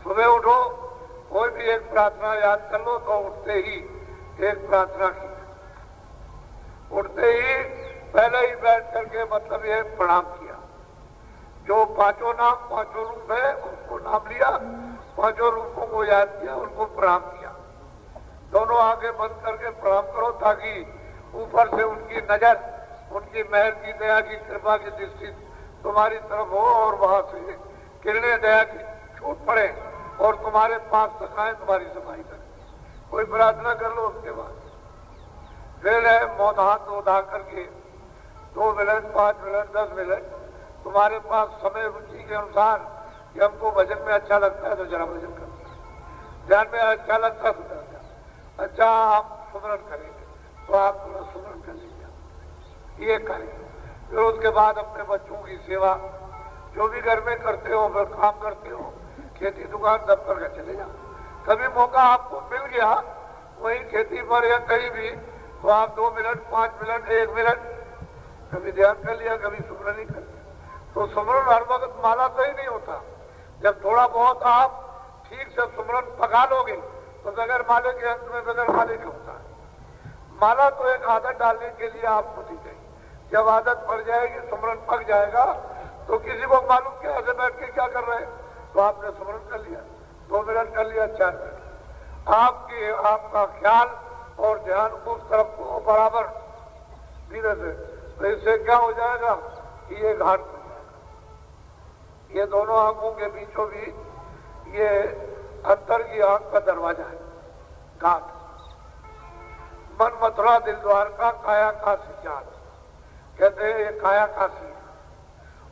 सुबह उठो, कोई भी एक प्रार्थना याद कर लो, तो उठते ही एक प्रार्थना की, उठते ही पहले ही बैठ करके मतलब ये प्रणाम किया। जो पांचों नाम, पांचों रूप है उसको नाम लिया, पांचों रूपों को याद किया, उनको प्रणाम किया। दोनों आंखें बंद करके प्रणाम करो, ताकि ऊपर से उनकी नजर, उनकी मेहर की, दया की, कृपा की दृष्टि तुम्हारी तरफ हो और वहां से किरणें दया की छूट पड़े और तुम्हारे पास तक आए, तुम्हारी सफाई करें। कोई प्रार्थना कर लो। उसके बाद फिर है मौन हाथ उठा करके 2 मिनट, 5 मिनट, 10 मिनट तुम्हारे पास समय रुचि के अनुसार कि हमको भजन में अच्छा लगता है तो जरा भजन करो, ध्यान में अच्छा लगता है तो अच्छा आप सुमरण करेंगे तो आप थोड़ा सुमरण कर लीजिए, ये करेंगे। फिर उसके बाद अपने बच्चों की सेवा जो भी घर में करते हो, फिर काम करते हो, खेती दुकान दफ्तर का चले जाओ। कभी मौका आपको मिल गया वहीं खेती पर या कहीं भी, तो आप 2 मिनट, 5 मिनट, 1 मिनट कभी ध्यान कर लिया, कभी सुमरण नहीं कर लिया। तो सुमरण हर वक्त माला से ही नहीं होता। जब थोड़ा बहुत आप ठीक से सुमरण पका लोगे तो बगैर माले के अंत में बगैर माले के होता है। माला तो एक आदत डालने के लिए आपको दी गई। जब आदत पड़ जाएगी, सुमरण पक जाएगा, तो किसी को मालूम क्या ऐसे बैठ के क्या कर रहे हैं, तो आपने सुमरण कर लिया, 2 मिनट कर लिया, 4 मिनट। आपका ख्याल और ध्यान उस तरफ को बराबर धीरे से, तो इससे क्या हो जाएगा कि ये घाट बन जाएगा। ये दोनों आंखों के बीचों बीच ये अंतर की आंख का दरवाजा है, घाट। मन मथुरा दिल द्वारका काया काशी जात, कहते हैं ये काया काशी है।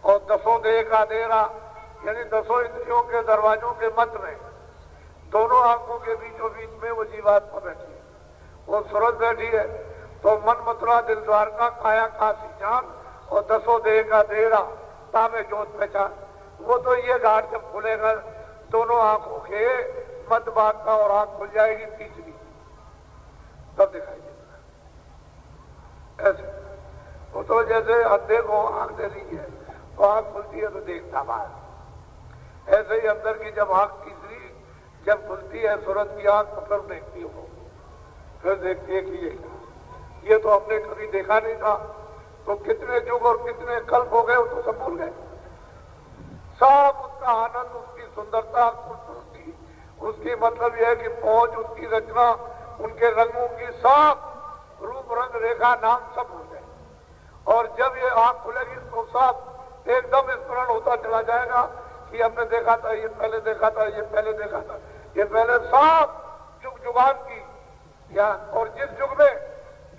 और 10 देह का देरा, यानी 10 इंद्रियों के दरवाजों के मध्य में दोनों आंखों के बीचों बीच में वो जीवात्मा बैठी है, वो सूरज बैठी है। तो मन मथुरा दिल द्वारका काया काशी जान और 10 देह का देरा तामे जोत पहचान। वो तो ये घाट जब खुलेगा दोनों आंखों के मध्य भाग का और आंख खुल जाएगी तीसरी, तब दिखाई देगा। ऐसे वो तो जैसे अंधे को आंख दे दी है तो आंख खुलती है तो देखता बाहर, ऐसे ही अंदर की जब आंख तीसरी जब खुलती है, सूरज की आंख मतलब देखती हो, फिर देखती है कि ये तो हमने कभी देखा नहीं था। तो कितने युग और कितने कल्प हो गए वो तो सब भूल गए। सब उसका आनंद, उसकी सुंदरता, खूबसूरती, उसकी मतलब यह है कि पहुंच, उसकी रचना, उनके रंगों की सब रूप रंग रेखा नाम सब भूल गए। और जब ये आंख खुलेगी तो सब एकदम स्मरण होता चला जाएगा कि हमने देखा था, ये पहले देखा था, ये पहले देखा था, ये पहले सब जुग जुगान की ज्ञान। और जिस युग में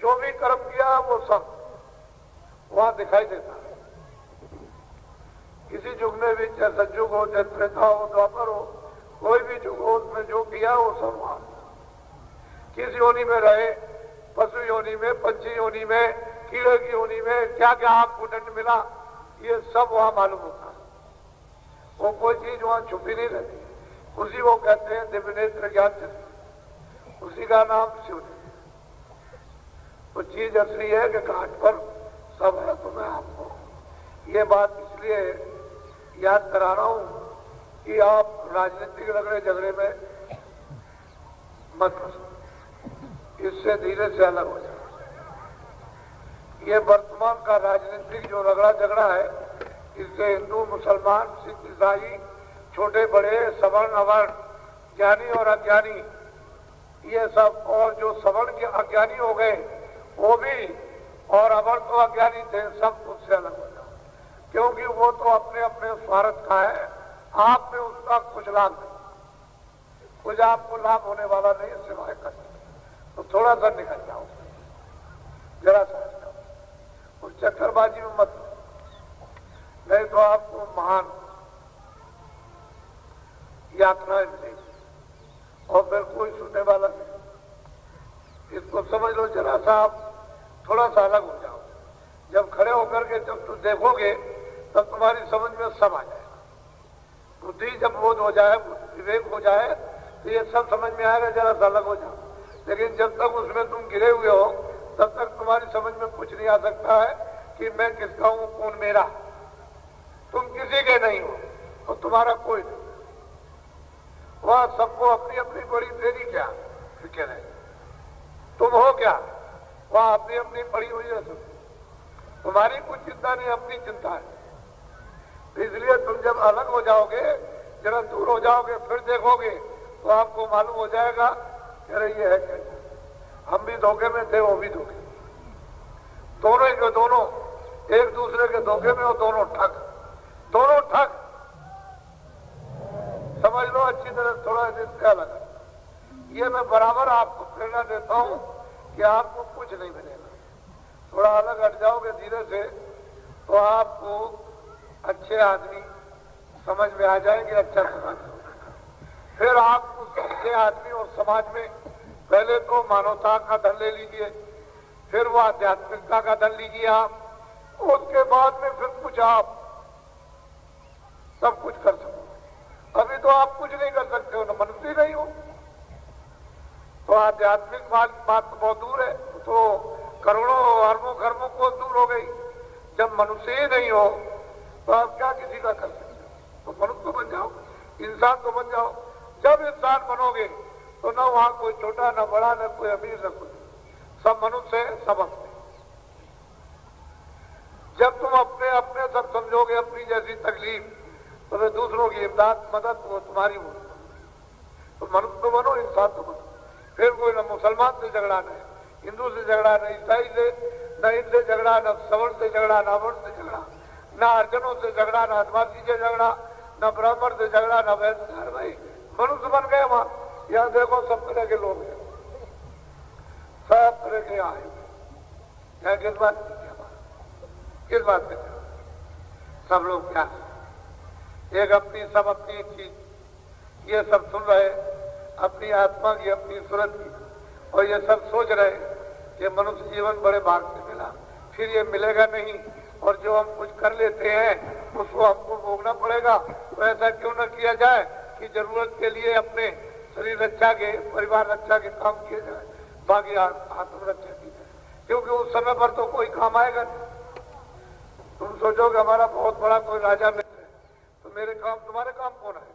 जो भी कर्म किया वो सब वहां दिखाई देता है। किसी युग में भी, चाहे सतयुग हो, चाहे त्रेता हो, द्वापर हो, कोई भी युग हो, उसमें जो किया वो सब वहां। किस योनि में रहे, पशु योनि में, पंछी योनि में, कीड़े की योनि में, क्या क्या आपको दंड मिला, ये सब वहां मालूम होता है। वो कोई चीज वहां छुपी नहीं रहती। उसी को कहते हैं दिव्य नेत्र ज्ञान चक्षु, उसी का नाम शिव है। वो चीज असली है कि घाट पर सब है। तो मैं आपको ये बात इसलिए याद करा रहा हूं कि आप राजनीतिक लड़ाई झगड़े में मत फंसो, इससे धीरे से अलग हो जाए। ये वर्तमान का राजनीतिक जो रगड़ा झगड़ा है, इससे हिंदू, मुसलमान, सिख, ईसाई, छोटे बड़े, सवर्ण अवर्ण, ज्ञानी और अज्ञानी, ये सब, और जो सवर्ण के अज्ञानी हो गए वो भी, और अवर्ण तो अज्ञानी थे, सब उससे अलग हो जाओ। क्योंकि वो तो अपने अपने स्वार्थ का है, आप में उसका कुछ लाभ नहीं, कुछ आपको लाभ होने वाला नहीं सिवाय कष्ट। तो थोड़ा सा निकल जाओ, जरा सा जाओ, उस चक्करबाजी में मत, नहीं तो आपको महान यात्राएं मिलेगी और फिर कोई सुनने वाला नहीं। इसको समझ लो, जरा सा आप थोड़ा सा अलग हो जाओ। जब खड़े होकर के जब तुम देखोगे तब तुम्हारी समझ में सब आ जाएगा। बुद्धि जब बोध हो जाए, विवेक हो जाए, तो ये सब समझ में आएगा, जरा सा अलग हो जाओ। लेकिन जब तक उसमें तुम गिरे हुए हो तब तक तुम्हारी समझ में कुछ नहीं आ सकता है कि मैं किसका हूं, कौन मेरा। तुम किसी के नहीं हो और तुम्हारा कोई नहीं। वहां सबको अपनी अपनी बड़ी तेरी क्या फिक्र है, तुम हो क्या, वहां अपनी अपनी पड़ी हुई है सब, तुम्हारी कुछ चिंता नहीं, अपनी चिंता है। इसलिए तुम जब अलग हो जाओगे, जरा दूर हो जाओगे, फिर देखोगे तो आपको मालूम हो जाएगा अरे ये है कैसे, हम भी धोखे में थे, वो भी धोखे, दोनों के दोनों एक दूसरे के धोखे में, और दोनों ठग, दोनों ठग। समझ लो अच्छी तरह, थोड़ा इसका लगा। ये मैं बराबर आपको प्रेरणा देता हूं कि आपको कुछ नहीं मिलेगा, थोड़ा अलग हट जाओगे धीरे से तो आपको अच्छे आदमी समझ में आ जाएंगे, अच्छा समाज। फिर आप उस अच्छे आदमी और समाज में पहले तो मानवता का धन ले लीजिए, फिर वो आध्यात्मिकता का धन लीजिए आप, उसके बाद में फिर कुछ आप सब कुछ कर सको। अभी तो आप कुछ नहीं कर सकते हो, न मनुष्य नहीं हो, तो आध्यात्मिक बात तो बहुत दूर है, तो करोड़ों अरबों खरबों को दूर हो गई। जब मनुष्य ही नहीं हो तो आप क्या किसी का कर सकते हो, तो मनुष्य तो बन जाओ, इंसान तो बन जाओ। जब इंसान बनोगे तो न वहां कोई छोटा, न बड़ा, न कोई अमीर, न कोई, सब मनुष्य है, सब अपने। जब तुम अपने अपने सब समझोगे, अपनी जैसी तकलीफ, तो वे दूसरों की इमदाद मदद वो तुम्हारी हो, तो मनुष्य तो बनो, इंसान तो बनो। फिर कोई न मुसलमान से झगड़ा, न हिंदू से झगड़ा, न ईसाई से, न इनसे झगड़ा, न सवर्ण से झगड़ा, न अवर्ण से झगड़ा, न अर्जनों से झगड़ा, न आदिवासी से झगड़ा, न ब्राह्मण से झगड़ा, न वैश्य। भाई मनुष्य बन गए वहां, यहाँ देखो सब तरह के लोग हैं, सब तरह के आए हैं। किस बात किस बात पे सब लोग क्या, एक अपनी, सब अपनी एक चीज, ये सब सुन रहे अपनी आत्मा की, अपनी सूरत की, और ये सब सोच रहे कि मनुष्य जीवन बड़े भाग से मिला, फिर ये मिलेगा नहीं, और जो हम कुछ कर लेते हैं उसको हमको भोगना पड़ेगा। तो ऐसा क्यों न किया जाए कि जरूरत के लिए अपने शरीर रक्षा के, परिवार रक्षा के काम किए जाए, बाकी आत्मरक्षा की जाए, क्योंकि उस समय पर तो कोई काम आएगा नहीं। तुम सोचोगे हमारा बहुत बड़ा कोई राजा मिल है, तो मेरे काम, तुम्हारे काम कौन है?